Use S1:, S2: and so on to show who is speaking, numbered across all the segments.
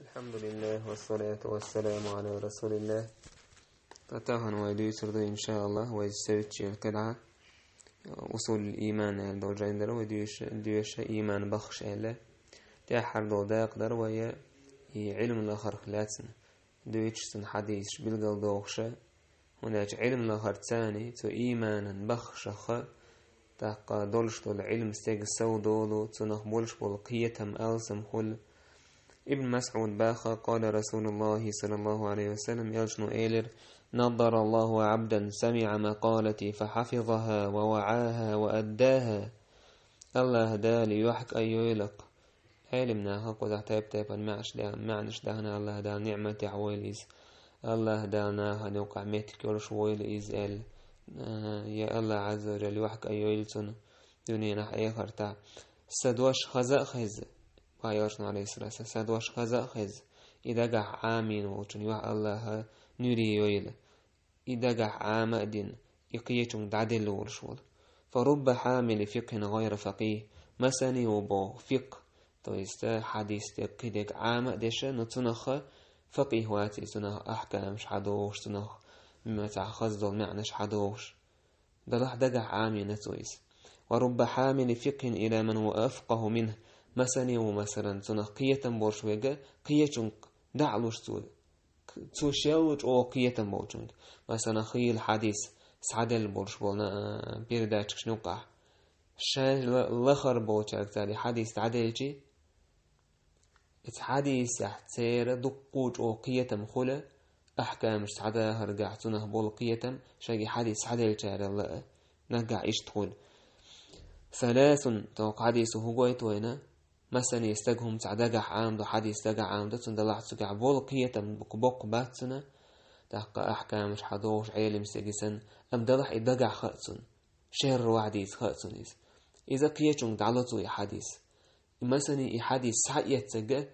S1: الحمد لله والصلاة والسلام على رسول الله. تتهن ويدي سرد إن شاء الله ويستويتش الكدعة وصول الإيمان دو جندر وديش إيمان بخش الله تحر دو داقدر ويا علم الآخر خلاتنا دويتش سن حديث بالقل دوخشة هناك علم الآخر تاني تو إيمانا بخشخ تحقا دولش دول علم استيق السو دولو تنخبولش بالقيتهم ألسم خل ابن مسعود باخا قال رسول الله صلى الله عليه وسلم يلشنو إيلر نظر الله عبدا سمع مقالتي فحفظها ووعاها وأداها الله دالي يحك أيويلك علمنا هاكو ده تاب معنش دهنا الله دال نعمة عويليز الله دالنا هنوقع ميتك ورش ويليز يا الله عز وجل يحك أيويلتون دنيا نح إيخر تا سدوش خزاء خز بايرشنا عليه الصلاة والسلام سدوش خزاء خز إذا قح عامين وچون يوح الله نوري يويل إذا قح عام دين يقيتون دعدل ورشول فرب حامل فقه غير فقيه مسني وبو فقه تويست حديث تقيدك عام ديش نتنخ فقيه واتي تنخ أحكام شحدوش تنخ مما تعخذ دول معنى شحدوش دلح دقح عامي نتويس ورب حامل فقه إلى من هو أفقه منه مسني ومثلا تنخ قية بورشويقة قية دعلوش تشوج أو قية بورشويقة مثلا خيل حديث سعدل بورش بولنا بيرداتك شنوقع شاي لخر بوشارك تالي حديث عدلجي حديث يحتير دقوج أو قية مخولة أحكام سعدا هرقع تنه بول قية شاي حديث عدلجي الله نقع إيش تقول ثلاث توقع حديث هو وينا مثلا يستجهم تعدقح عام دو حديث تقع عام دو تندلع تقع بول قية بق باتنا تحقق أحكام مش حدوش عيلم سجسن أم دلح إدقع خأسن شهر وعديس خأسن إذا قيتشون دعلتو يحديث مثلا يحديث سعية تقع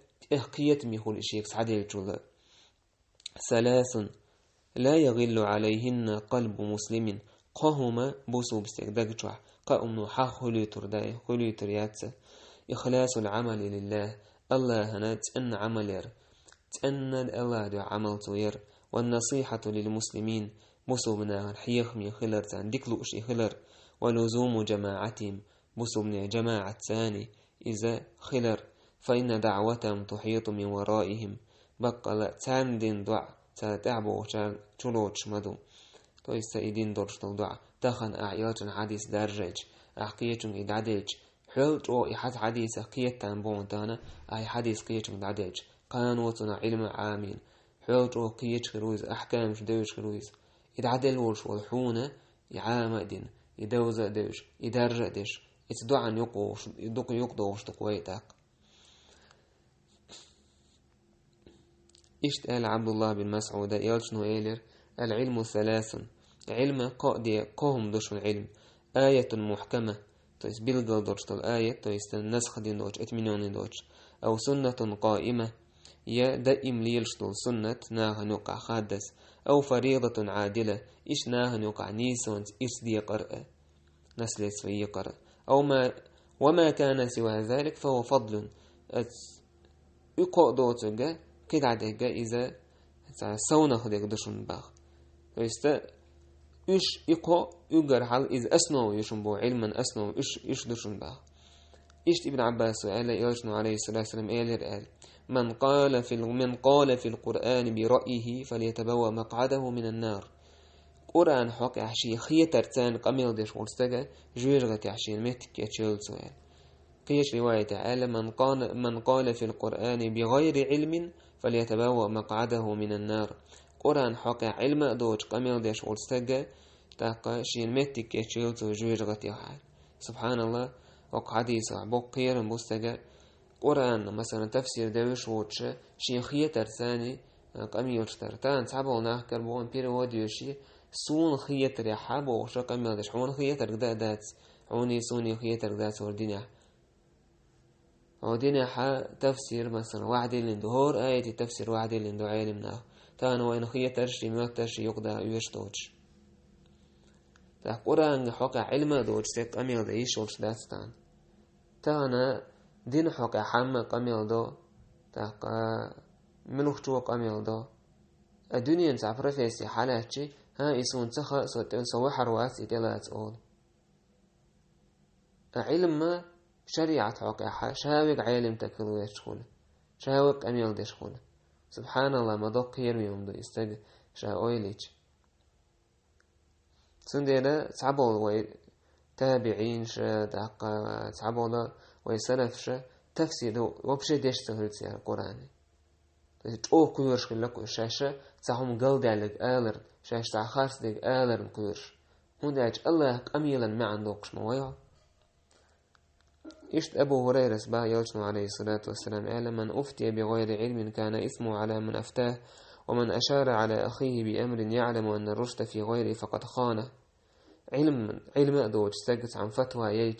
S1: قية ميخول إشيك سعدي الجولة ثلاث لا يغل عليهن قلب مسلم قهما بوسو بستقدقشوح قأمنو حا خليتر داي خليتر ياتس إخلاص العمل لله الله هنا تأن عمل تأن الله دو عمل توير والنصيحة للمسلمين بصوبنا الحيخ من خلر تندكلو إشي خلر ولزوم جماعتهم بصوبنا جماعة ثاني إذا خلر فإن دعوتهم تحيط من ورائهم بقى تاندين دع تتعبو تلوش مدو تو يستيدين درشتل دع تخن أعيات حديث درجج أحقيتهم إدعدج حلت أو إحد حديث قية تنبون تانا أي حديث قية إدعدج قانوتنا علم عامين حلت أو قية خرويز أحكام شدوش خرويز إدعدل ورش والحونة يعامدين يدوز دوش يدرج دش يتدعن يقوش يقدوش تقويتك اشتقال عبد الله بن مسعود يلشنو إيلر العلم ثلاث علم قادي قهم دوش العلم آية محكمة تويس بيلغل دوش الآية تويس النسخ دين دوش اتمنون دوش أو سنة قائمة يا دائم ليلشتل سنة ناها نوقع خادس أو فريضة عادلة إيش ناها نوقع نيسون إيش دي قرأ نسلس في قرأ أو ما وما كان سوى ذلك فهو فضل يقع دوتك كده عدك إذا سونا خدك دوشن باغ ويستا إيش يقع يقر حال إذا أسنو يشنبو علما أسنو إيش دوشن باغ إيش ابن عباس وقال يرجنو عليه الصلاة والسلام قال من قال في القرآن برأيه فليتبوأ مقعده من النار قرآن حق عشي خيتر تان قميل ديش ورستجا جويرغت عشي المتك يتشيل سؤال قيش رواية تعالى من قال في القرآن بغير علم فليتبوأ مقعده من النار قرآن حق علم دوج قميل ديش ورستجا تاقا شي المتك يتشيل سو جويرغت يحال سبحان الله وقعديس عبوك قيرا بوستجا قرآن مثلا تفسير دوش ووتش شي خيتر ثاني قميل ترتان تعبوا ناكر بوان بيرو وديوشي سون خيتر يا حابو وش قميل دش حون خيتر دات عوني سوني خيتر دات وردينيا ودينيا حا تفسير مثلا واحد اللي دهور آية تفسير واحد اللي دو علمنا تان وين خيتر شي مكتر شي يقدا يشتوش تا قرآن حق علم دوش تك قميل ديش وش داتستان تانا دين حق حما قميل دو تاقا ملوخ توق أميل دا الدنيا نتاع بروفيسي حالاتشي ها يسون تخا سوحر واسي دلات أول علم ما شريعة حقيقة شاوق علم تكلو يشخون شاوق أميل ديشخون سبحان الله ما دوق يرمي يمدو يستق شاويليج سندينا تعبول وي تابعين شا دقا تعبولا وي سلف شا تفسير وبشي ديش تهلت يعني القرآن تقول كورش كلك شاشة تاهم قلد عليك آلر شاش تاع خاص ديك آلر كورش هون داج الله أميلا ما عندوكش مويا إشت أبو هريرة سبا يلجن عليه الصلاة والسلام قال من أفتي بغير علم كان إثمه على من أفتاه ومن أشار على أخيه بأمر يعلم أن الرشد في غيره فقد خانه علم أدوج سجت عن فتوى ييج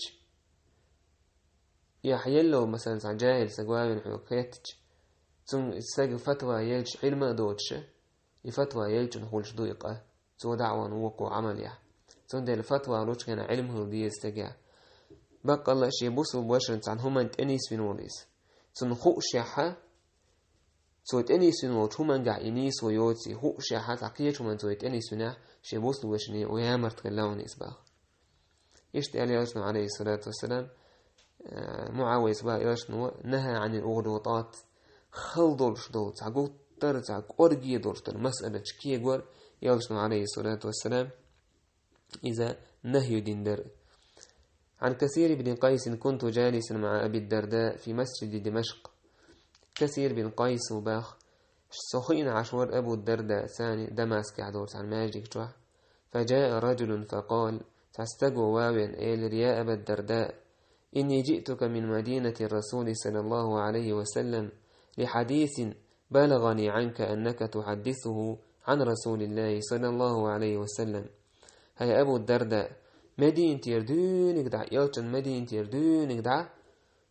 S1: يحيلو مثلا عن جاهل سجوابين حكيتج ثم سجل فتوى ييج علم أدوج يفتوى ييج نقولش دويقة تو دعوة وقوع عملية ثم ده الفتوى لوش كان علمه دي استجاع بقى الله شيء بوصل بوشرن عن هما تأنيس في نوريس ثم خوش يحا تو تأنيس في نور هما نجع إنيس ويوتي خوش يحا تعقيت هما تو تأنيس في نح شيء بوصل وشني ويامرت كلاون إسباغ يشتغل يرشنا عليه الصلاة والسلام معاوي إسباغ يرشنا نهى عن الأغلوطات خل دولش دول تعقول ترتع أرجي دولش دول مسألة كي يقول يرشنا عليه الصلاة والسلام إذا نهي دين در عن كثير بن قيس كنت جالسا مع أبي الدرداء في مسجد دمشق كثير بن قيس وباخ سخين عشور أبو الدرداء ثاني دمسك عدور عن ماجيك جوح فجاء رجل فقال تستقوا واوين إيل يا أبا الدرداء إني جئتك من مدينة الرسول صلى الله عليه وسلم لحديث بلغني عنك أنك تحدثه عن رسول الله صلى الله عليه وسلم هيا أبو الدرداء مدينة يردونك دع يلتن مدينة يردونك دع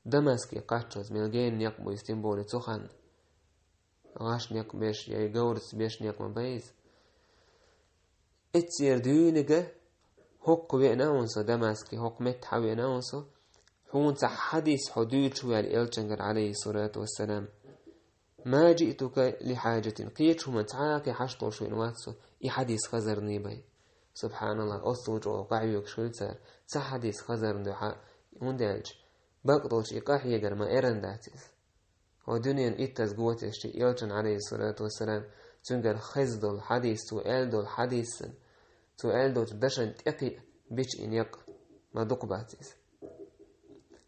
S1: دمسك قاتشوز ملجين يقبو يستنبول تخن غاش نيق بيش يجورس بيش نيق مبايز اتيردونك حق بيناونسو دمسك حق متح بيناونسو هون حديث حدود شوية الإلتنجر عليه الصلاة والسلام ما جئتك لحاجة قيتش من تعاكي حشطور شوية نواتسو حديث خزرني بي سبحان الله أصوج وقعيوك شلتر حديث خزرن دوحا هندالج بقضوش إقاح يقر ما إيران داتيس ودنيا إتاز قوتش إلتن عليه الصلاة والسلام تنقر خزدل حديث تؤالدل حديث تؤالدل تدشن تقي بيش إن يق ما دقباتيس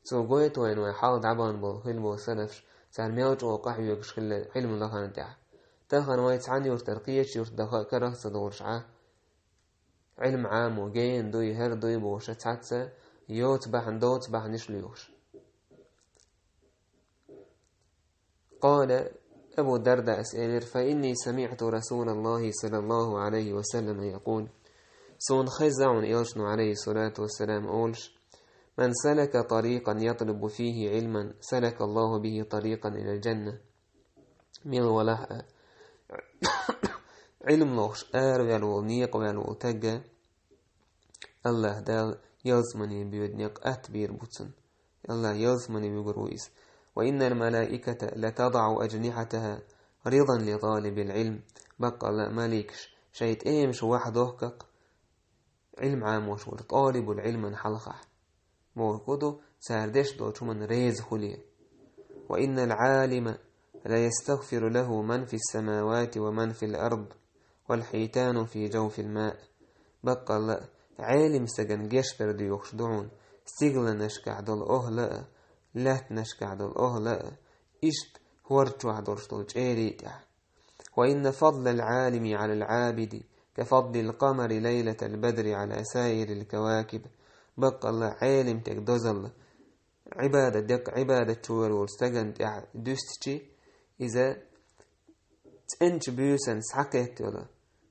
S1: سو قويت وين ويحاول دعبان بالخيل بالسلف سار ميوج وقاحي يكشكل علم الله نتاع تاخن وايت عني ورترقيش يرتدخل كره صدور علم عام وجين دوي هر دوي بوش تاتسا يوت بحن دوت بحن يشليوش قال أبو الدرداء أسئلر فإني سمعت رسول الله صلى الله عليه وسلم يقول سون خزعون إلشنو عليه الصلاة والسلام أولش من سلك طريقا يطلب فيه علما سلك الله به طريقا إلى الجنة ميل ولا علم لوش ويالو نيق ويالو تجا الله دال يلزمني بيدنيق أتبير بوتن الله يلزمني بيقرويس وإن الملائكة لتضع أجنحتها رضا لطالب العلم بقى لا مالكش شيت مش واحد وحقق علم عام وشور طالب العلم انحلقح موقده ساردش دوتو من ريز خليه وإن العالم لا يستغفر له من في السماوات ومن في الأرض والحيتان في جوف الماء بقى لا عالم سجن جشتر دي يخشدعون سيغل نشكع دول أهلاء لا نشكع دول أهلاء إشت هورت وحدرش دول جيريتع وإن فضل العالم على العابد كفضل القمر ليلة البدر على سائر الكواكب بقى الله عالم تقدزل عبادة دق عبادة شوال والسجن دوستشي إذا تنج بيوسن سحكت ولا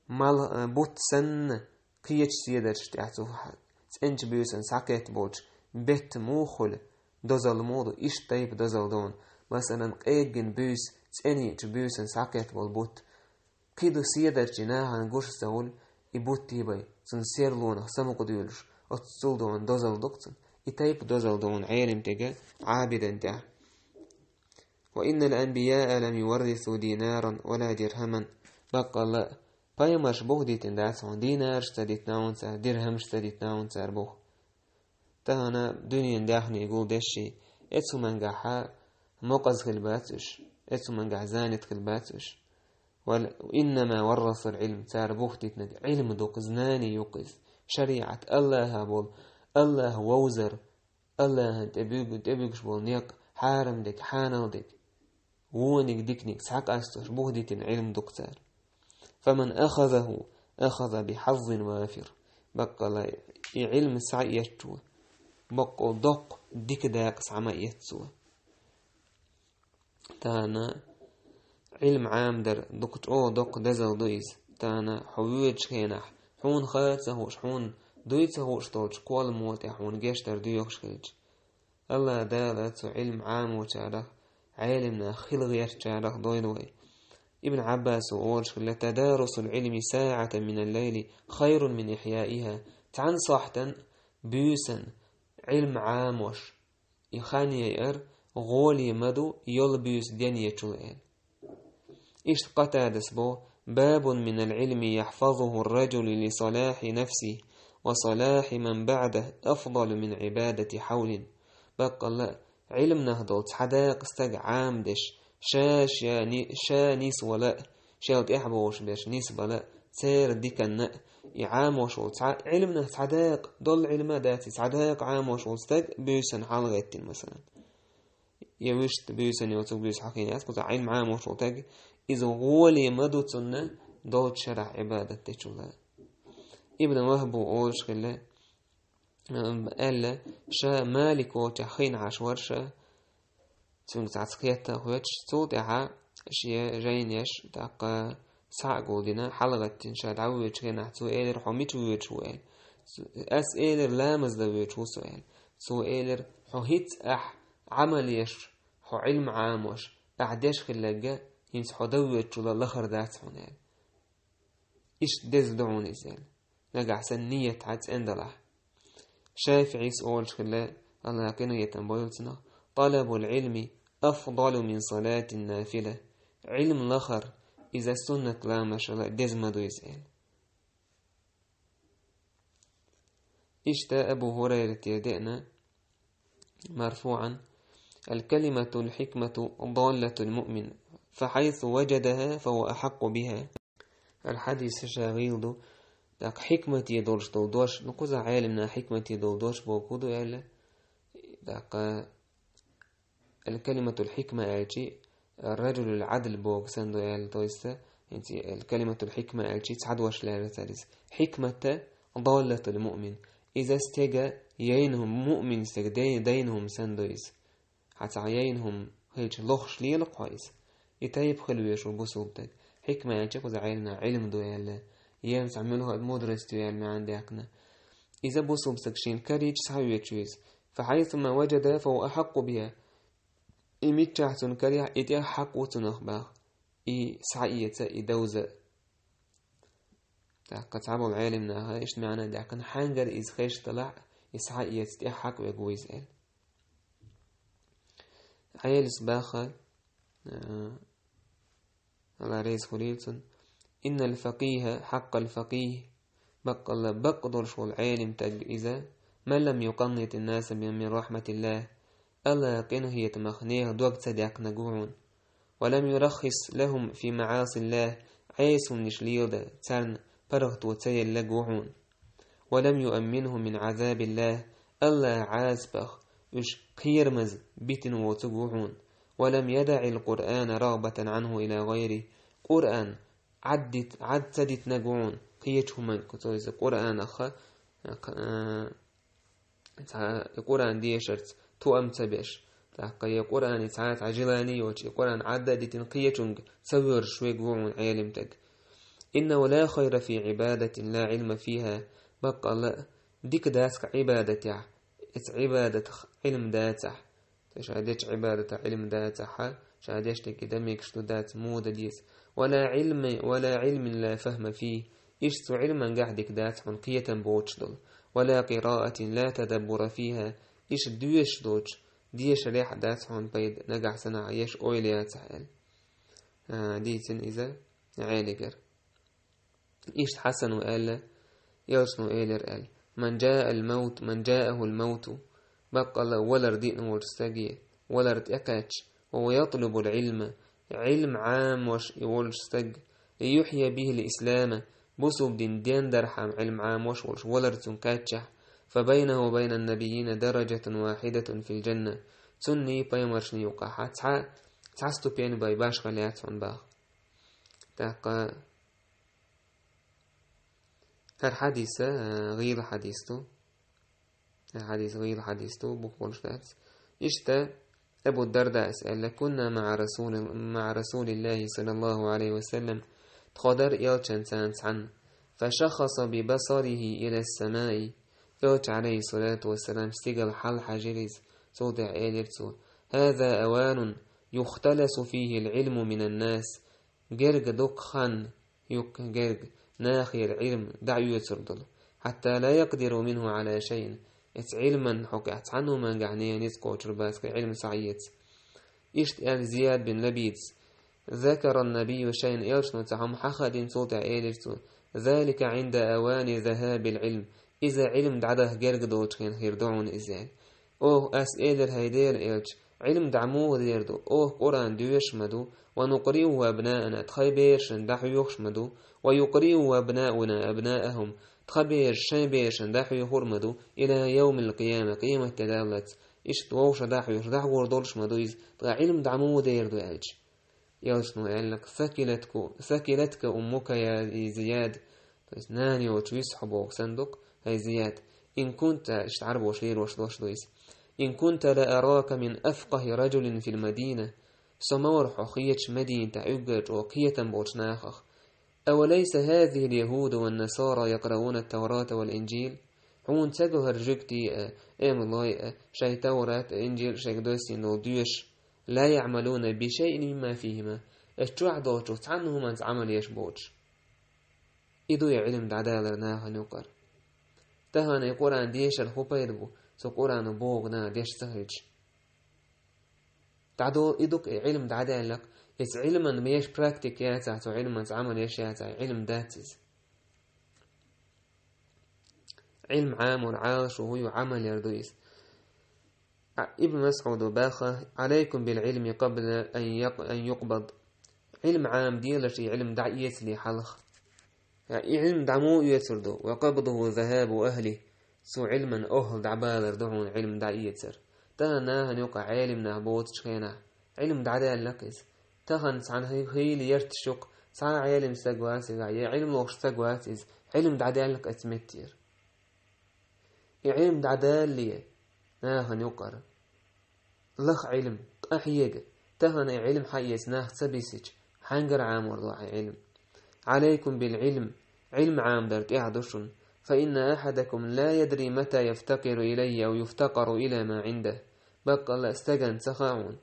S1: مال بوت سن قيتش سيدرش تعتوها تنج بيوسن سحكت بوش بيت موخل دزل مودو إيش طيب دزل دون مثلا قيجن بيوس تني بيوسن سحكت والبوت قيدو سيدر جناها نقوش سول يبوت تيباي سنسير لونه سمو ديولش أتصل دون دزل دقتن يتايب دزل دون عالم تجا عابدا تجا وإن الأنبياء لم يورثوا دينارا ولا درهما بقى بايمش بوهديتن داسون دينار شتديت ناونسا درهم شتديت ناونسا بوه تهنا دنيا داخني يقول دشي اتسو منقحا موقز خلباتش اتسو منقح زانت خلباتش وإنما ورث العلم تار بوهديتن علم دوق زناني يقز شريعة الله بول الله ووزر الله تبيقش بول نيق حارم ديك حانل ديك وونك ديكنيك سحق أستر بوهديتن علم دوق تار فمن أخذه أخذ بحظ وافر بقى علم سعيتشو بقى دق ديك داق سعما يتسوى تانا علم عام در دقت دق دزل دويز تانا حويج خينح حون خاتسهوش حون دويتسهوش طولش قوال موت حون جيشتر دويوش خيج الله دالت علم عام وشارخ علمنا خلغير شارخ دوي ابن عباس وورش لتدارس العلم ساعة من الليل خير من إحيائها تنصحتن بيسن علم عاموش يخاني يأر غولي مدو يول بيس دينية شلئين إيش قتادس بو باب من العلم يحفظه الرجل لصلاح نفسه وصلاح من بعده أفضل من عبادة حول بقى الله علم نهضل حداق استق عامدش شاش يعني شانيس ولا شالت إحبوش بيش نيس بلا سير ديكن يعاموش وتع علمنا صداق دول علم داتي صداق عاموش وستق بيسن حلقتين مثلا يوشت بيسن يوتو بيس حقيقي أسكت علم عاموش وتق إذا غولي مدوتنا دول شرع عبادة تشولا ابن وهب وقولش كلا قال شا مالك وتحين عشورشا تون تعسقيتا خوش صوتها شيء جينيش تاق ساقو دينا حلقة تنشاد عويج كنا سؤال حميت ويج سؤال أسئلة لامز دويج سؤال سؤال حهيت عمليش حو علم عاموش أعداش خلاجة ينس حدويج ولا لخر ذات حنال إيش دز دعون إزال نجع سنية عدس اندلح شافعي سؤال خلا الله كانوا يتنبولتنا طلب العلم أفضل من صلاة النافلة علم لخر إذا السنة لا مشلا دزمدو يسأل اشتا أبو هريرة يدئنا مرفوعا الكلمة الحكمة ضالة المؤمن فحيث وجدها فهو أحق بها الحديث شاغيل دو داك حكمة يدولش دولدوش نقوز عالمنا حكمة يدولدوش بوكودو يالا داك الكلمة الحكمة ألشي الرجل العدل بوك سندو يال تويستا انتي الكلمة الحكمة ألشي تعدوش لا رسالس حكمة ضالة المؤمن إذا استجا يينهم مؤمن استجا دينهم سندويس حتى يينهم هيك لخش ليل قايس يتايب خلويش وبصوبتك حكمة ألشي كوز عيلنا علم دو يالا يام تعملوها المدرس يال ما عندكنا إذا بصوبتك شين كاريج سحويتشويس فحيثما وجد فهو أحق بها إميت تحتن كريح إتيا حق وتنخباخ إي سعية إي دوزة قطعبوا العالم ناها إيش معنى دا كان حانجر إز خيش طلع إسعية إتيا حق ويقويز إل عيال سباخة على ريس خليلتن إن الفقيه حق الفقيه بقدر شو العالم تج إذا ما لم يقنط الناس من رحمة الله ألا يقينه يتمخنيه دوق تدعك نقوعون ولم يرخص لهم في معاصي الله عيس نشليود ترن برغت وتيل لقوعون ولم يؤمنه من عذاب الله ألا عازبخ إش قيرمز بيتن وتقوعون ولم يدع القرآن رغبة عنه إلى غيره قرآن عد تدت نقوعون قيتهم من كتوز قرآن أخا القرآن دي شرط تو أم تبش تحقي قرآن ساعات عجلاني وشي قرآن عدد تنقية سوير شوي قوم عالمتك إنه لا خير في عبادة لا علم فيها بقى لا ديك داسك عبادة عبادة علم داتح تشهدش عبادة علم داتح شهدش تكدمك شتدات مودة ديس ولا علم لا فهم فيه إشتو علما قاعدك دات منقية بوشدل ولا قراءة لا تدبر فيها إيش دوش دوش دي شريحة داس هون بيد نجح سنة عيش أويليات سحل دي تن إذا عالجر إيش حسن وقال يوسنو إيلر قال من جاءه الموت بقى ولا رديء ورستجي ولا رتأكاتش وهو يطلب العلم علم عام وش يولستج يحيى به الإسلام بوسو بدين دين درحم علم عام وش ولا رتنكاتش فبينه وبين النبيين درجة واحدة في الجنة سني بيمرشني وقاحة تحستو بين باش خليات من باخ تاقا هر حديثة غير حديثتو حديث غير حديثتو بقولشتات إشتا أبو الدرداء أسأل كنا مع رسول الله صلى الله عليه وسلم تقدر يلشن سانسعن فشخص ببصره إلى السماء يلش عليه الصلاة والسلام استيقل حل حجريز صودع إليرتو هذا أوان يختلس فيه العلم من الناس جرق دق خان يك جرق ناخي العلم دعو يتردل حتى لا يقدر منه على شيء علما حكت عنه ما قعنيه نسقو ترباس علم سعيد إشت زياد بن لبيد ذكر النبي شيء يلشن تهم حخد صوت إليرتو ذلك عند أوان ذهاب العلم إذا علم دعده جرق دوش كان خير دعون إزاي أسئلة هيدير إلش علم دعموه ديردو قرآن ديوش مدو ونقرئه أبناءنا تخيبيرش دحو يخشمدو ويقرئه أبناؤنا أبناءهم تخبير شيبيرش دحو يخرمدو إلى يوم القيامة قيمة تدالت إشت ووش دحو يخدحو وردولش مدو علم دعموه ديردو إلش يلشنو يقولك ثكلتك أمك يا زياد ناني وتويس حبوك صندوق هاي زياد إن كنت اشتعرب وشلير وشلوش دويس إن كنت لأراك من أفقه رجل في المدينة سمور حقيتش مدينة تعجج وقية بوشناخخ أوليس هذه اليهود والنصارى يقرؤون التوراة والإنجيل هون تجه رجكتي الله شي توراة إنجيل شي دوسي نوديش لا يعملون بشيء مما فيهما اشتوع دوشو تعنهم أنت عمل يشبوش إدو يعلم دعدال ناها نقر تهان يقران ديش الخبيربو سو قران بوغنا ديش سهج تعدو إدوك علم دعدال لك يس علما ميش براكتيك ياتا تو علما عمل يش ياتا علم داتز علم عام والعاش وهو عمل يردويس ابن مسعود باخه عليكم بالعلم قبل أن يقبض علم عام ديلشي علم دعيت لي حلخ يعني علم دعمو يسردو وقبضه ذهاب أهله سو علما أهل دعبال دعون علم دعيت سر تهنا هنوقع علم نهبوت شخينا علم دعدال لكز تهن سعن هي ليرتشق سعن علم سجواسي علم لوش سجواسي علم دعدال لك أتمتير علم دعدال لي ناهن يقر لخ علم أحيج تهن علم حيس ناه سبيسج حنجر عام ورضاع علم عليكم بالعلم علم عام درت إعدشن فإن أحدكم لا يدري متى يفتقر إلي أو يفتقر إلى ما عنده بقى الله استجن سخاون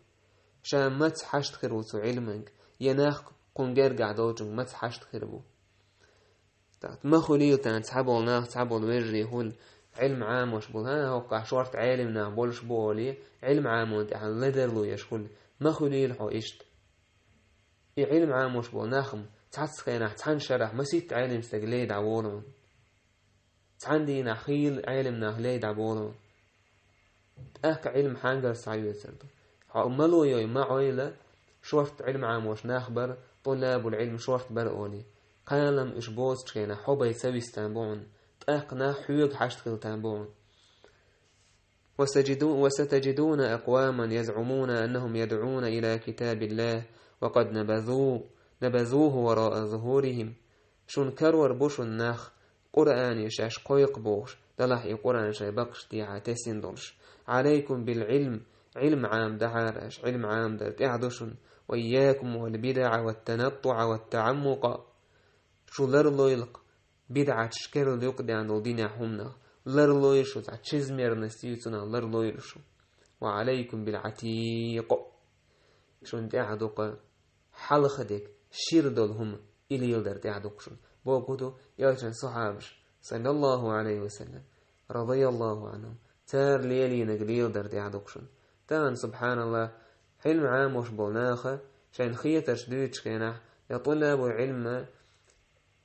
S1: شام مت حشت خروت علمك يناخ قنجر قعدوجن مت حشت خربو تات ما خليل تان تحبول ناخ تحبول وجري هول علم عام وش بول ها هو قاشورت عالم ناخ بولش بولي علم عام وانت عن لدرلو يشكل ما خليل حو إشت علم عام وش بول ناخم تحس خينا تحن شرح مسيت عالم استقلي دعوولون تحندي نخيل علم نهلي دعوولون تأك علم حانجر سعيو يسرد ملو يوي ما عيلة شورت علم عام وش ناخبر طلاب العلم شورت برقولي قالم إشبوز تشينا حبا يسوي استنبون تأك ناحيوك حشتخل تنبون وستجدون أقواما يزعمون أنهم يدعون إلى كتاب الله وقد نبذوه وراء ظهورهم شون كرور بوش الناخ قرآن يشاش قويق بوش دلح قرآن شاي بقش ديعا تسين دولش عليكم بالعلم علم عام دعارش علم عام دلت اعدشن وإياكم والبدع والتنطع والتعمق شو لرلو يلق بدعة شكر يقضي عن الدين حمنا لرلو يشو تشزمير نستيوتنا لرلو يلشو وعليكم بالعتيق شو انت اعدق حلخدك شير دولهم إلي يلدر تعدقشن بوقودو يلشن صحابش صلى الله عليه وسلم رضي الله عنهم تار ليلي نقل يلدر تعدقشن تمن سبحان الله علم عام وش بلناخه شان خية شديد كنا يطلب علم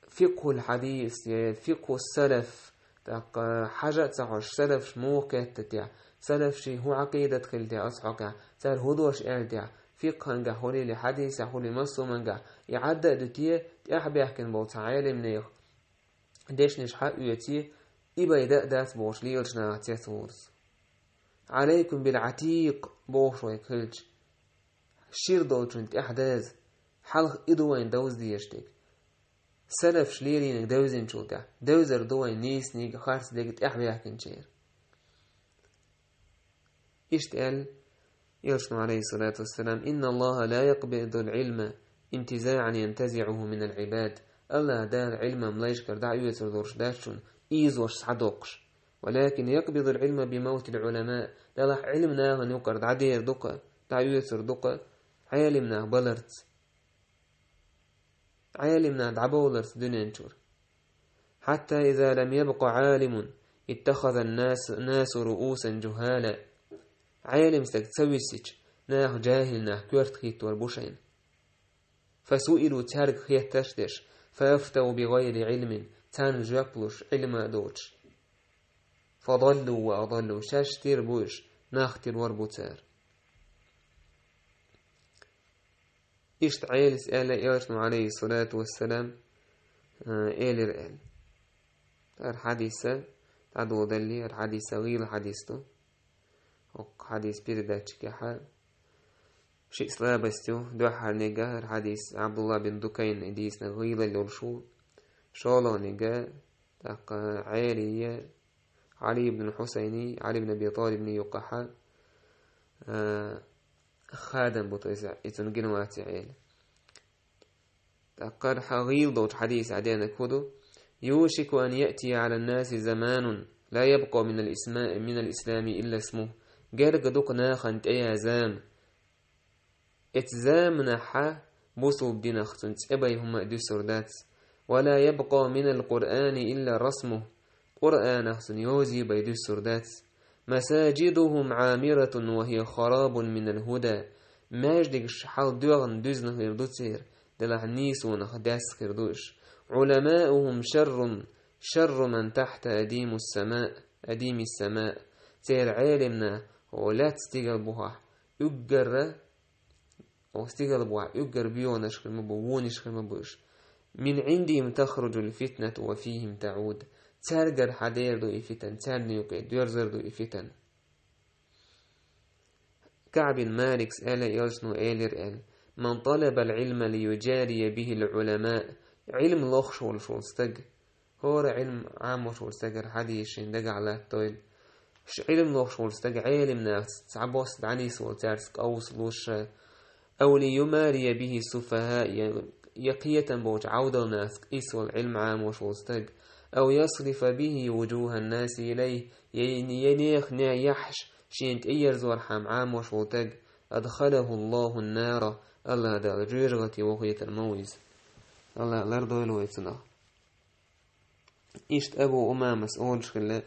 S1: فقه الحديث فقه السلف تاق حاجة تسعوش سلف موقع تتيع سلف شي هو عقيدة خلتيع أصحوكا سال هدوش إلتيع فقه هنجا هولي لحديث هولي مصو منجا يعدى دتيه تأحب يحكن بوت عالم نيخ ديش نشحق يتيه إبا يدأ دات بوش ليلجنا تيثورز عليكم بالعتيق بوش ويكلج شير دولشنت أحداث حلق إدوين دوز ديشتك سلف شليرينك دوزين شوكا دوزر دوين نيس نيك خارس ديك تأحب يحكن شير اشتقال يرشن عليه الصلاة والسلام إن الله لا يقبض العلم انتزاعا ينتزعه من العباد الله دار علم ملايشكر دع يوتر دورش داشون إيزوش سعدوقش ولكن يقبض العلم بموت العلماء دلح علمنا هنوكر دع دير دقة دع يوتر دقة عالمنا بلرت عالمنا دع بولرت دنينشور حتى إذا لم يبق عالم اتخذ الناس رؤوسا جهالا عالم استكتسويسيج ناه جاهل ناه كورت خيط والبوشين فسئلوا تارك خيط تشتش فأفتوا بغير علم تان جاكلوش علم دوش فضلوا وأضلوا شاشتير بوش ناختر وربوتار إشت عيل سأل إيرشنو عليه الصلاة والسلام إيلر إل الحديثة تعدو دلي الحديثة غير الحديثة حديث بيرداتش كحال شيء سلابستو دو حال نيجا الحديث عبد الله بن دكين إديس نغيل اللورشو شالو نيجا تاق عالية علي بن الحسيني علي بن أبي طالب بن يقحا خادم بوتو إذن جنواتي عيل تاق حغيل دوت حديث عدينا كودو يوشك أن يأتي على الناس زمان لا يبقى من الإسلام إلا اسمه جارك دوق ناخنت أي زام اتزام نحا بوصل بدين أختن تأبي هم أدو سردات ولا يبقى من القرآن إلا رسمه قرآن أختن يوزي بيدو سردات مساجدهم عامرة وهي خراب من الهدى ماجدك الشحال دوغن دوزن خيردوتير دلح النيس ونخداس خيردوش علماؤهم شر من تحت أديم السماء تير عالمنا ولا تستيقلبوها يقر بيونش كلمبوونش كلمبوش من عندهم تخرج الفتنة وفيهم تعود تارجر حدير دو إفتن تارنيوكي ديرزر دو إفتن كعب مالك سأل يرسنو إيلر من طلب العلم ليجاري به العلماء علم لوخش والشولستج هو علم عام وشولستجر حديش دق على الطيل علم لوخش والستج علم ناس تعبوس دعنيس والتارسك أوصلوش أو ليماري به السفهاء يقية بوج عود الناس إيس والعلم عام وشولستج أو يصرف به وجوه الناس إليه ينيخ يحش شينت إيرزور حام عام وشولتج أدخله الله النار الله دا جيرغتي وغية المويز الله لردو الويتنا إشت أبو أمام مسؤول شخلا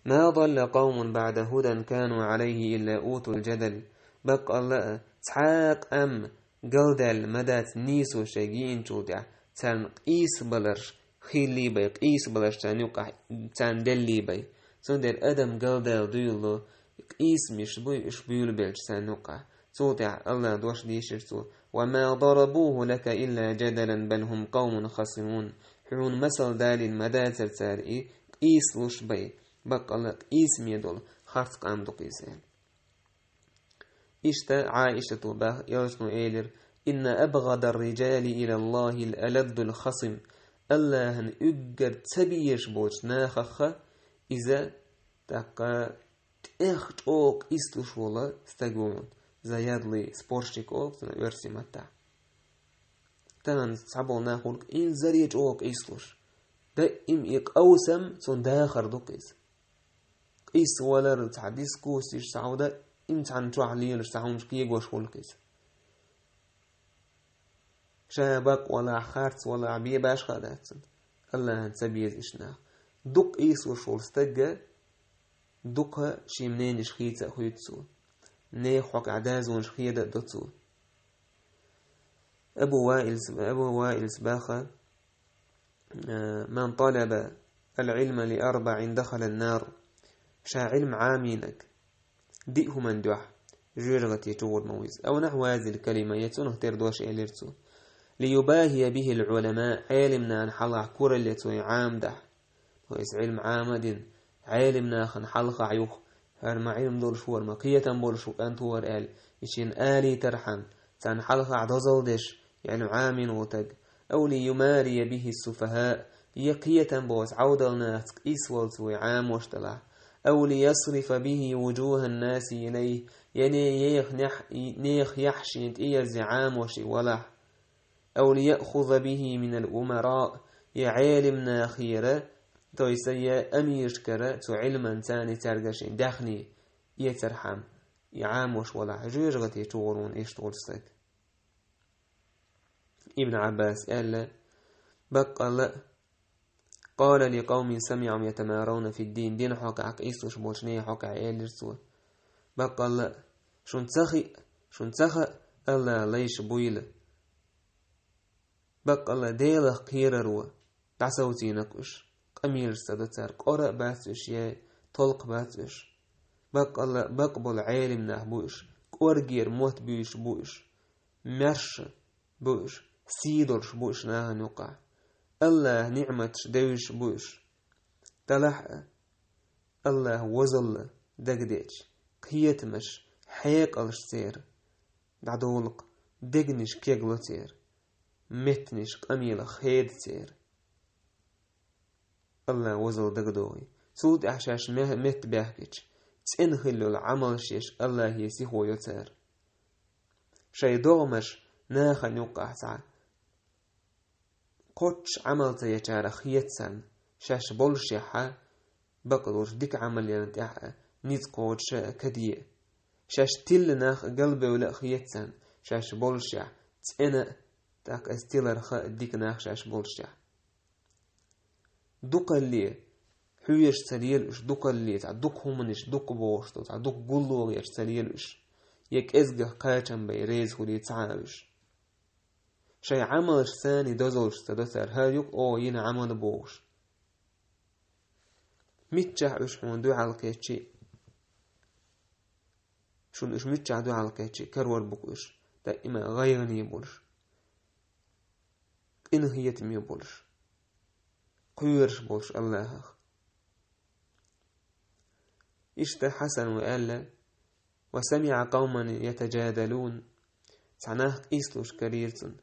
S1: ما ضل قوم بعد هدى كانوا عليه إلا أوتوا الجدل بق الله تحاق أم قلدل مدات نيسو شاقين جودع تان قيس بلرش خيلي بي قيس بلرش تان يوقع تان دلي بي سندر أدم قلدل ديولو قيس مش بي إشبيول بيلش تان يوقع صوتع الله دوش ديشرتو وما ضربوه لك إلا جدلا بل هم قوم خصمون حون مثل دال مداتر تارئي قيس لوش بي بق الله قيس ميدول خارتق عمدو قيسان إشتا عائشة به يرشنو إيلر إن أبغض الرجال إلى الله الألذ الخصم الله هن أجر تبيش بوش ناخخ إذا تاقا تأخت أوك إستوش والله استقومون زياد لي سبورشيك أوك تنا يرسي متى تنان صعبو ناخولك إن زريج أوك إستوش دا إم إيق أوسم تون داخر دوكيز إيس ولر تحديث كوستيش سعودة إمتحان تروح ليلش تحومش كي يقوش خلقيس شابك ولا خارت ولا عبيه باش خاداتن الله هنسبيز إشنا دق إيس وشول استجا دقها شي منين شخيتة خويتسو نيخوك عداز ونشخيدة دوتو أبو وائل سباخة من طلب العلم ل4 دخل النار شا علم عامينك دئه من دوح جيرغتي تور مويز أو نحو هذه الكلمة يتونه تردوش إليرتو ليباهي به العلماء علمنا نحلق كورلتو عام دح ويس علم عامدين علمنا خنحلق عيوخ هرما علم دول شوار مقية بول شو أنتور آل يشين آلي ترحم تنحلق عدزل دش يعني عامين وتق أو ليماري به السفهاء يقية بوس عودلنا إسولت وعام واشتلع أو ليصرف به وجوه الناس إليه يعني نيخ يحشي زعام وشي ولح أو ليأخذ به من الأمراء يعلمنا خيرا تويسي أمير شكرا تو علما تاني ترقشي دخني يترحم يعام وش ولح جيرغتي تورون إيش تورسك ابن عباس قال لقوم سمعهم يتمارون في الدين دين حق عقيسوش بوشنية حق عيالرسوه بقال شون تخي الله ليش بويل بقال ديلخ كيرروا تعسوتي نكوش قمير سدتر قرأ باتش يا طلق باتش بقبل عالم نحبوش قورجير موت بيش بوش مرش بوش سيدرش بوش ناها نقع الله نعمتش دوش بوش تلح الله وزل دقديش قيتمش حيقلش سير دعدولق دقنش كيقلو سير متنش قميل خيد سير الله وزل دقدوي سود أحشاش مت بيحكيش تنخلو العمل شيش الله يسيحو يتسير شي دوغمش ناخا نوقع سعى قوتش عمل تيجار خيتسن شاش بولشيحا بقلوش ديك عمل ينتحا نيت قوتش كديه شاش تل ناخ قلبي ولا خيتسن شاش بولشيح تأنا تاك استيلر خا ديك ناخ شاش بولشيح دوك اللي حويش سليلش دوك اللي تاع دوك همنش دوك بوشتو تاع دوك قلو غير سليلش يك ازقه قاچم بيريز هولي تعاوش شي عمل ثاني دوزولش تدثر هايوك او ين عمل بوش ميتجح وش دو عالقيتشي شون اش ميتجح دو عالقيتشي كرور بوكوش دائما غيرني بولش انهيت مي بولش قيرش بولش الله اشت حسن وقال وسمع قوما يتجادلون تعناه إسلوش كريرتن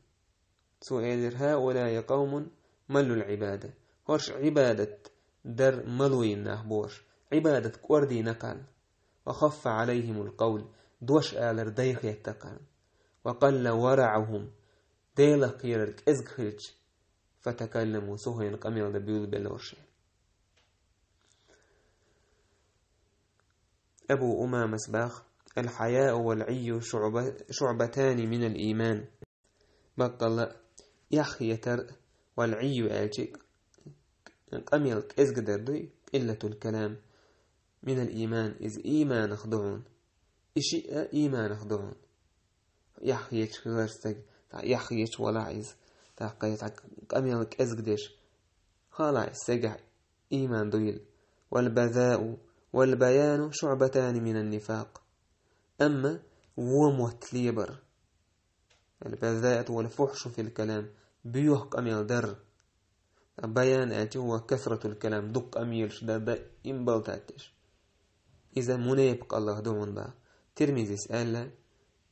S1: سؤال هؤلاء قوم ملوا العبادة هرش عبادة در ملوين نهبوش عبادة كوردي نقل وخف عليهم القول دوش آلر ديخ يتقل وقل ورعهم ديلا قيرك ازخرج فتكلموا سهين قميل دبيول بلوشي أبو أمام سباخ الحياء والعي شعبتان من الإيمان بقل يخيتر والعي آجيك قميلك إزقدر دوي إلة الكلام من الإيمان إذ إيمان خضعون إشياء إيمان خضعون يخيت خلرستك يخيت ولاعز قميلك إزقدش خلاص سجع إيمان دويل والبذاء والبيان شعبتان من النفاق أما ومتليبر البذاءة والفحش في الكلام بيوح أميل در بيان آتي هو كثرة الكلام دق أميل شداد إنبال تاتش إذا منيبق الله دون با ترميزي سأل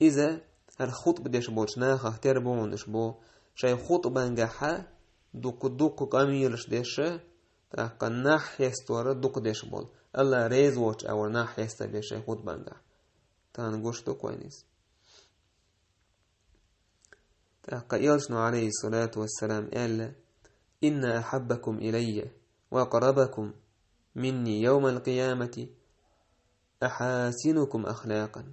S1: إذا الخطب ديش بوش ناخه تربون ديش بو شاي خطبا نجحا دق أميل شديش تاقا ناح يستور دق ديش بول الله ريز ووش أو ناح يستبير شاي خطبا نجح تانقوش دو كوينيس قيلشنا عليه الصلاة والسلام قال إن أحبكم إلي وأقربكم مني يوم القيامة أحاسنكم أخلاقا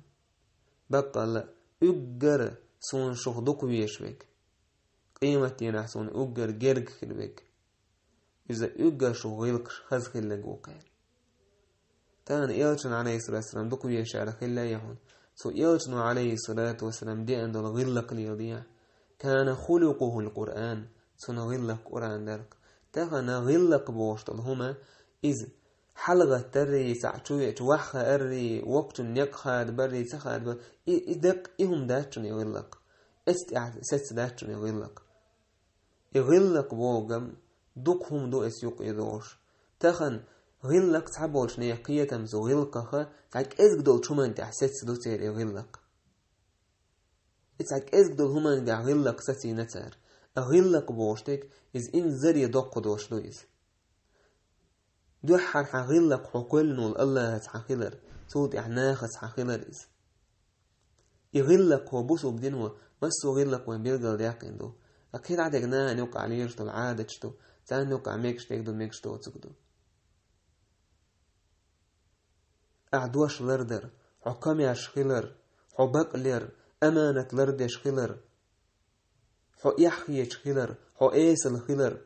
S1: بقى أجر سون شخدق ويشبك قيمتي نحسون أجر جرق خلبك إذا أجر شغلك خزخل لقوقين تان إيلشن عليه الصلاة والسلام دق ويشار خلا يهون سو يلجنو عليه الصلاة والسلام دي عند الغلق ليضيع كان خلقه القرآن سن غلق قرآن درك تغنى غلق بوشتل هما إذ حلقة تري سعشوية وحا أري وقت يقخاد بري سخاد بر إذك إهم داتشن يغلق ست داتشن يغلق بوغم دوكهم دو اسيوق يدوش تخن غلق تعبولش نيقية تمزو غلقها تعك ازق دول شمان تحسس دو تير يغلق تعك ازق دول همان دع غلق ستي نتر غلق بوشتك إز إن زري دوق دوش دويز دوحر حغلق حقول نول الله تحقلر سود إعناخ تحقلر إز يغلق وبوسو بدينو مسو غلق وين بيلقل ديقين دو أكيد عدقنا أن يوقع ليرشتو العادة تان يوقع ميكش تيكدو ميكش تو تسكدو أعدوش لردر حكام يشخلر حبق لير أمانة لرد يشخلر حو يحخي يشخلر حو إيسل خلر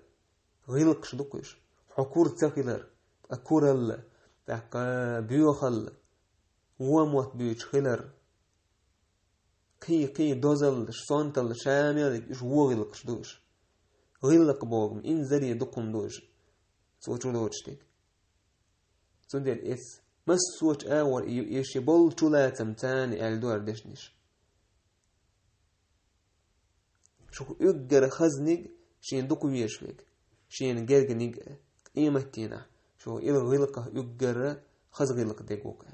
S1: غلق شدوكش حكور تخلر أكور الله تحقا بيوخل وموت بيوشخلر قي دوزل شصونتل شامل إش وغلق شدوش غلق بوغم إن زري دقم دوش سوچو دوشتك سندل إس مسوچ آور يشبول چولاتم تاني ألدوار دشنش شو يقر خزنق شين دقو يشوك شين جرغنق قيمتينا شو إل غلقه يقر خزغلق دقوك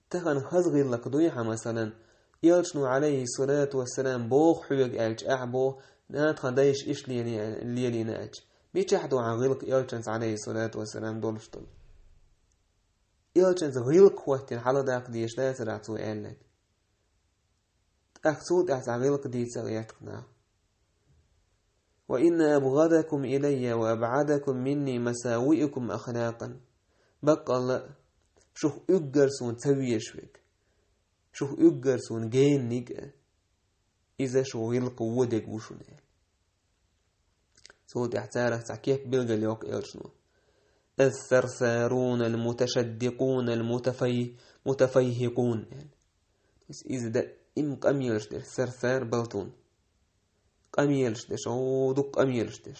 S1: تخن خزغلق دويحة مثلا يلشنو عليه الصلاة والسلام بوخ حيوك ألج أعبو نات خدايش إش ليلي ناج بيتشحدو عن غلق يلشنس عليه الصلاة والسلام دولشتل يلشنس غلق وقتين حالا داق ديش لا ترعتو ألك أقصود أعتع غلق دي تغياتقنا وإن أبغضكم إلي وأبعدكم مني مساوئكم أخلاقا بقى الله شوف أقرسون تبيشوك شوف أقرسون جين نيجا إذا شو غلق ودق وشنال سود احتارك تعكيف بلغ اليوك إلشنو الثرثارون المتشدقون متفيهقون بس إذا ده إم قميلش ده ثرثار بلطون قميلش ده شو دق قميلش ده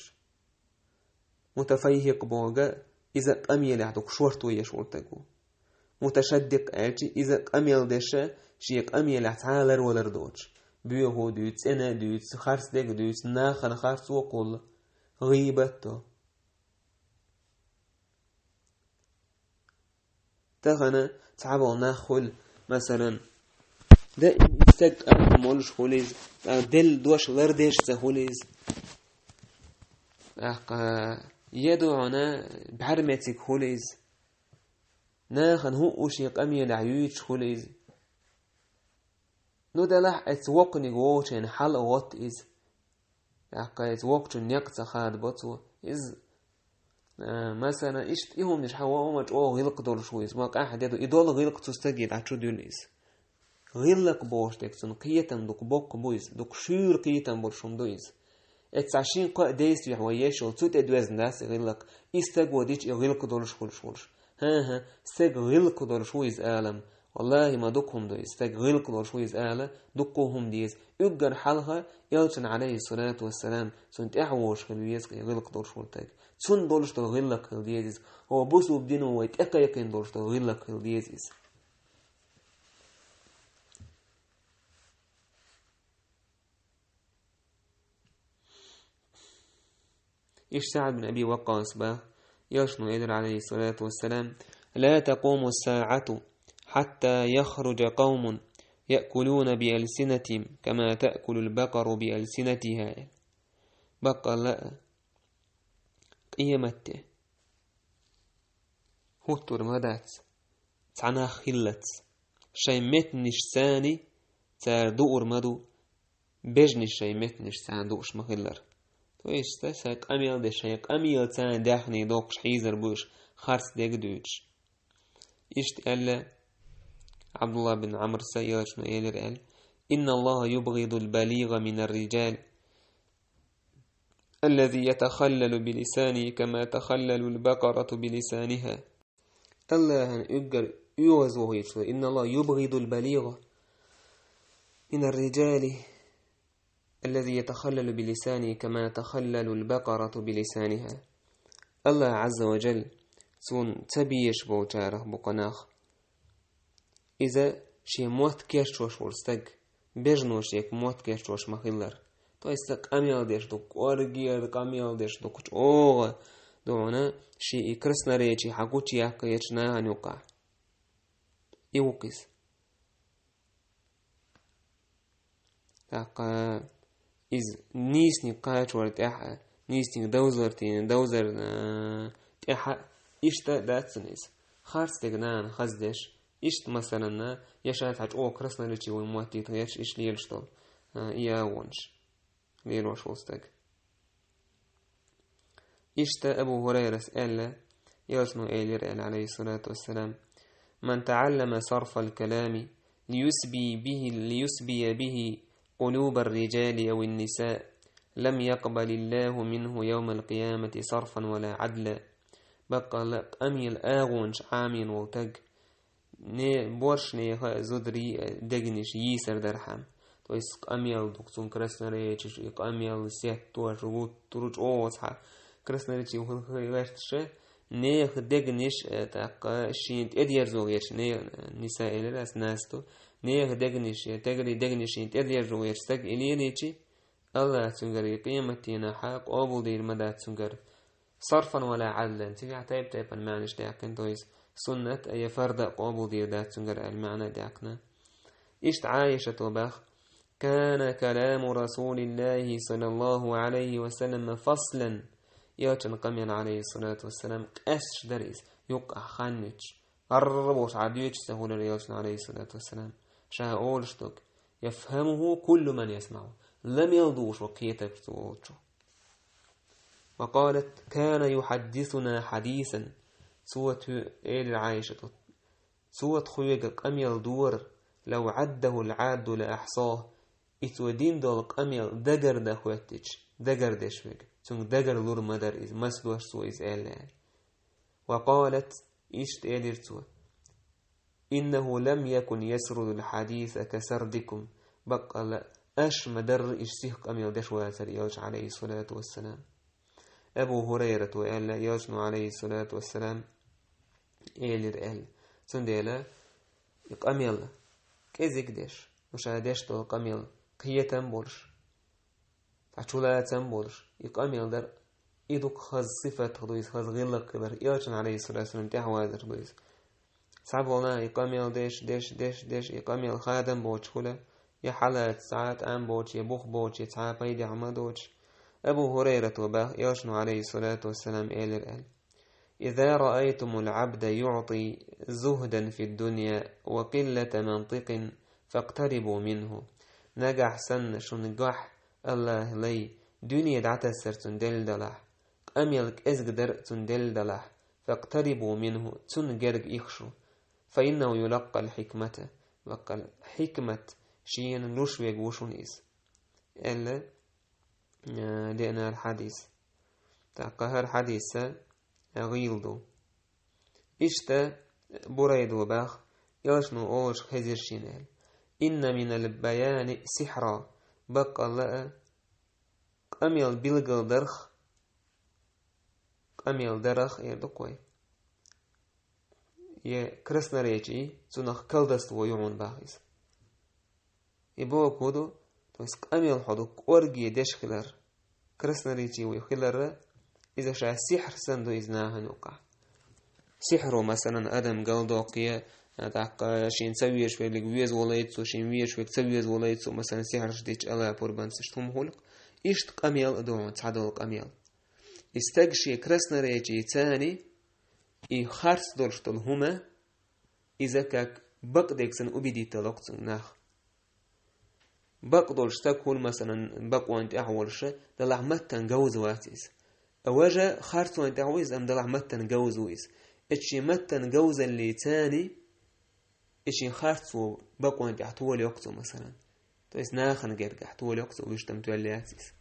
S1: متفيهق بوغا إذا قميل يعدوك شورت ويشورتكو متشدق ألشي إذا قميل دش شي قميل يعتالر ولردوش بيهو دوتس أنا دوتس خارس ديك دوتس ناخن خارس وقول غيبته تغنى تعبوا ناخل مثلا دائما يستك مولش خوليز دل دوش لردش سهوليز يدعونا بحرمتك خوليز ناخن هو شي قميل عيوش خوليز نو دلح اتوقني غوشين حل وات إز اتوقن يقص خاد بطو إز مثلا إشت إهم نش حوا أمج غلق دول شويز ما أحد يدو إدول غلق تستجد عشو دوليز غلق بوش تكسن قيتن دوك بوك بويز دوك شور قيتن برشم دويز اتسعشين قا ديس يحويشو توت ادوز ناس غلق استجوا ديش غلق دول شولش ها استج غلق دول شويز آلم والله ما دوكهم دويز استج غلق دول شويز آلة دوكوهم ديز يقر حالها يلشن عليه الصلاة والسلام سنت احوش خلويز غلق دول شولتك سن دولش دول غلق ديزيز هو بوسو بدينو ويتأكا يكين دولش دول غلق ديزيز إيش سعد بن أبي وقاص با يشنو يدر عليه الصلاة والسلام لا تقوم الساعة حتى يخرج قوم يأكلون بألسنتهم كما تأكل البقر بألسنتها بقى لا قيمته هوتور مدات تعنى خلت شيمت نشساني تردور مدو بجني شيمت نشسان دوش مخلر تويش تساق أميل دشيق أميل تان داخني دوقش حيزر بوش خارس ديك دوش إشت ألا عبد الله بن عمرو سياش نيلر قال إن الله يبغض البليغ من الرجال الذي يتخلل بلسانه كما تخلل البقرة بلسانها الله يقر يوزوه إن الله يبغض البليغ من الرجال الذي يتخلل بلسانه كما تخلل البقرة بلسانها. الله عز وجل سون تبيش بوجاره بقناخ إذا شي موت كيشوش ورستق بجنوش يك موت كيشوش مخيلر تو يستق أميال ديش دوك أرجير أميال ديش دوك أوه دونا شي إكرسنا ريشي حقوتي يحكي يتشنا هنوقع يوقس تاقا إذ نيسني قاش ورتاحة نيسني دوزرتين دوزر تاحة إشتا داتسنيس خارس تقنان خزدش إشت مثلا يشاهد حاج أو كرسنا ريشي ومواتي تغيرش إش ليلشتو إيا ونش ليلوش وستق إشتا أبو هريرة سأل يوسنو إيلير عليه الصلاة والسلام من تعلم صرف الكلام ليسبي به قلوب الرجال أو النساء لم يقبل الله منه يوم القيامة صرفا ولا عدلا. بقى لك أميل آغونش عامين وتق ني بورش ني زدري دقنش يسر درحم تو يسق أميل دكتون كرسنريتش يق أميل سيت توش وغوت تروج أوصحا كرسنريتش وغيرتش ني دقنش تاق شينت إدير زوغيش ني نساء إلراس ناستو ني دقنش تقري دقنش شينت إدير زوغيش تق إلينيتش الله تنقر قيمتنا حق أبو دير مدى تنقر صرفا ولا عدلا تبع تايب المعنى داكن تويس سنة أي فرد أبو دير دات تنقر المعنى داكنا إشت عايشة وباخ كان كلام رسول الله صلى الله عليه وسلم فصلا يوتن قميان عليه الصلاة والسلام أسش دريس يقع خانيتش قربوش عديوش سهول ريوتن عليه الصلاة والسلام شاه أولشتوك يفهمه كل من يسمعه لم يضوش وكيتك توتشو. وقالت كان يحدثنا حديثا سوة إيل عايشة سوة خويق أميل دور لو عده العاد لأحصاه إتودين دولق أميل دقر دا خواتش دقر دشويق تون دقر لور مدر إذ مسلوش سوى إذ إيل. وقالت إشت إيلير سوى إنه لم يكن يسرد الحديث كسردكم بقى لا أش مدر إشتيق أميل دشواتر يوش عليه الصلاة والسلام. أبو هريرة وقال يوشنو عليه الصلاة والسلام إيلير إل سنديلا يقاميل كيزيك ديش مشاهدش تو قاميل قية بولش فعشولا بولش يقاميل در إدوك خز صفة خدويس خز غلق در يوشن عليه الصلاة والسلام تحوازر خدويس سعبولنا يقاميل ديش يقاميل خادم بوش خلا يحالات ساعات عم بوش يبوخ بوش يتعاب يدي عمدوش. أبو هريرة وباخ يوشنو عليه الصلاة والسلام إيلر إذا رأيتم العبد يعطي زهدا في الدنيا وقلة منطق فاقتربوا منه نجح سن شنجح الله لي دنيا دعتسر تندل دلح أميلك إزقدر تندل دلح فاقتربوا منه تنجرق إخشو فإنه يلقى الحكمة وقال حكمة شين لشويق وشنيز إلا لأن الحديث تقهر الحديث غيلدو إشتا بريد وباخ يوشنو أوش خزير شينال إن من البيان سحرا بقى الله أميل بلغل درخ أميل درخ يردقوي يكرسنا ريجي تنخ كالدست ويعون باخيس يبوه كودو تويسك أميل حدوك أورجي دشخلر كرسنا ريجي ويخلر إذا شاء سحر سندو إذناها نوقع سحرو مثلا أدم قلدوقيا داق شين سويش ويلك ويز ولايتسو شين ويش ويلك سويز ولايتسو مثلا سحر شديش ألا بوربان سشتهم هولك إشت قميل أدوان تعدل قميل استقشي كرسنا ريجي تاني خارس دولشتل هما إذا كاك بقدك سن أبدي تلقتن ناخ بقدرش تكون مثلا بقوا انت احولش دلع متن جوز واتيس اواجه خارتو انت عويز ام دلع متن جوز ويس اتشي متن جوز اللي تاني اتشي خارتو بقوا انت احتول يقتو مثلا تويس ناخن جرق احتول يقتو ويشتم تولي اتيس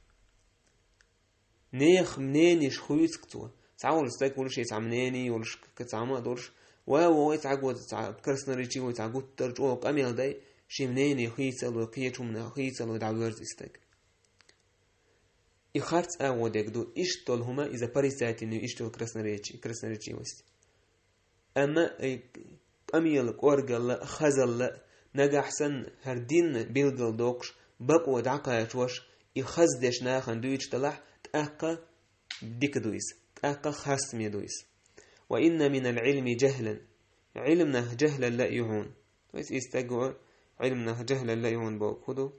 S1: نيخ منين يشخويت كتو تعاول استاك ولش يتعمنيني ولش كتعما دورش واو يتعقود كرسنا ريجي ويتعقود ترجو قميل داي منين يخيصل وقيت من خيصل ودعورز استك يخرت أودك دو إشتول هما إذا بريساتي إنه إشتول كرسنريتشي وست أما أميل أورجل خزل نجح سن هردين بيلجل دوكش بقوا دعقة وش يخزدش ناخن دويش تلح تأقى ديك دويس تأقى خاص ميدويس وإن من العلم جهلا علمنا جهلا لا يهون ويس يستقوا علمنا جهلا لا يهون بوكودو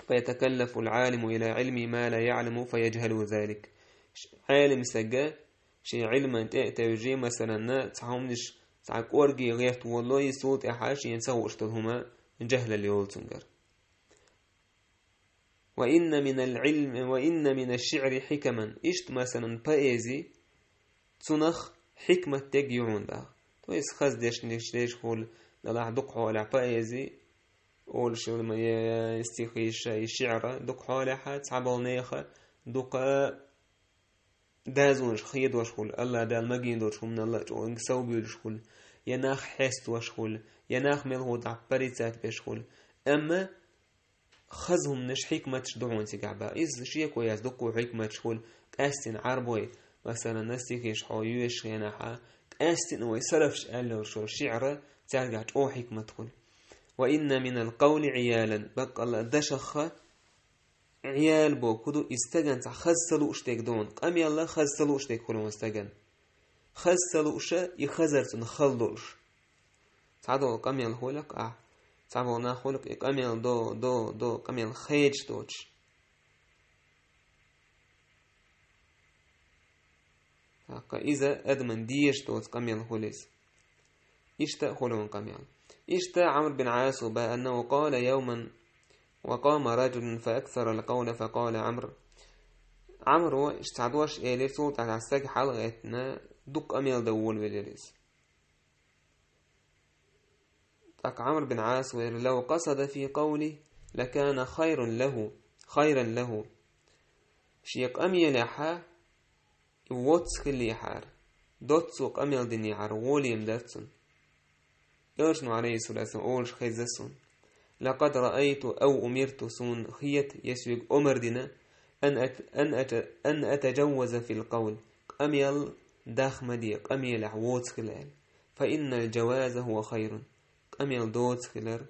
S1: فيتكلف العالم إلى علم ما لا يعلم فيجهل ذلك عالم سجى شيء علم أنت توجيه مثلا تعاونش تعك أورجي غيرت والله صوت إحاش ينسوا أشتهما جهل اللي يولتنجر وإن من الشعر حكما إشت مثلا بأيزي تنخ حكمة تجيون ده تويس خز ديش خول نلاح دقه على بأيزي أول شيء لما يستيقيش الشعر دقه على حد عبال نيخة دقه دازونش خيد وشخول الله دال مجين دوش من الله جو إنك سوبي وشخول يناخ حست وشخول يناخ ملهو دعبريتات بشخول أما خزهم نش حكمة تشدعون سيقعبا إذا شيء كويس دقوا حكمة شخول تأستن عربوي مثلا نستيقيش حويوش يناحا تأستن ويسرفش ألا وشو الشعر تارجع أو حكمة تقول وإن من القول عيالا بق الله دشخ عيال بو كدو استجن خزلو اشتيك دون قام يلا خزلو اشتيك كلهم استجن خزلو اشا يخزرت نخلدوش تعدو قام يلا هولك تعبو ناخولك قام يلا دو قام يلا خيج دوش هكا إذا أدمن ديش دوت قام يلا هوليس إشتا هولون قام يلا إشتا عمرو بن عاص أنه قال يوما وقام رجل فأكثر القول فقال عمرو اشتعدوش إلي صوت على الساق حلقتنا دق أميل دول بليليس تاك عمرو بن عاص لو قصد في قولي لكان خيرا له شيق أميل يحا يوتسك اللي يحار دوتسوق أميل دين يحار ووليم داتسون يرشنو عليه الصلاة والسلام أولش خيزسون لقد رأيت أو أمرت سون خيت يسوق أمر دينا أن أتجوز في القول أميل داخ مديق أميل عووت خلال فإن الجواز هو خير أميل دوت خلال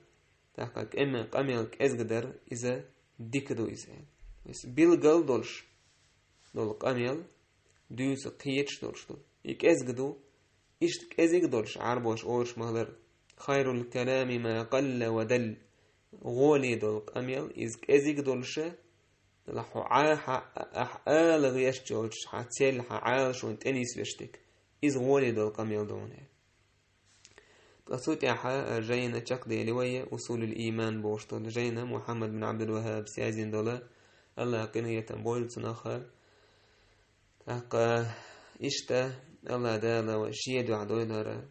S1: تحقق أميل كأزقدر إذا ديكدو إزال بس بيلقل دولش دولك أميل دوس قيتش دولش دول إك أزقدو إشت كأزق دولش عربوش أورش مهلر خير الكلام ما قل ودل غولي دولك أميل إزك دولشة لحو أحقال غيش جولش حتسيل حعال شون تنيس بشتك إز غولي دولك أميل دونه قصوت أحا جينا تشق ديلوية أصول الإيمان بوشتول جينا محمد بن عبد الوهاب سيازين دولا الله يقينه يتنبول تنخر أقا إشتا الله دالا وشيدو عدويلارا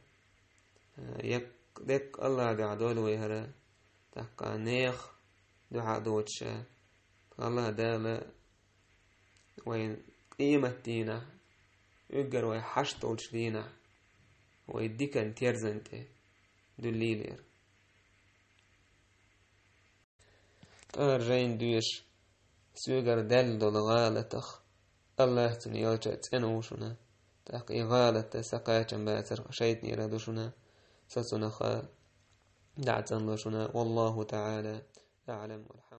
S1: دك الله دعدول ويهرا تحقا نيخ دعاء دوتشا الله دالا وين قيمة دينا يقر ويحشتولش دينا ويديك ان تيرزنتي دليلير أرجين دوش سوغر دل دول غالتخ الله تنيوجة تنوشنا تحقي غالة سقايا باتر شيطني ردوشنا ستنخا دعتن لشنا والله تعالى أعلم والحمد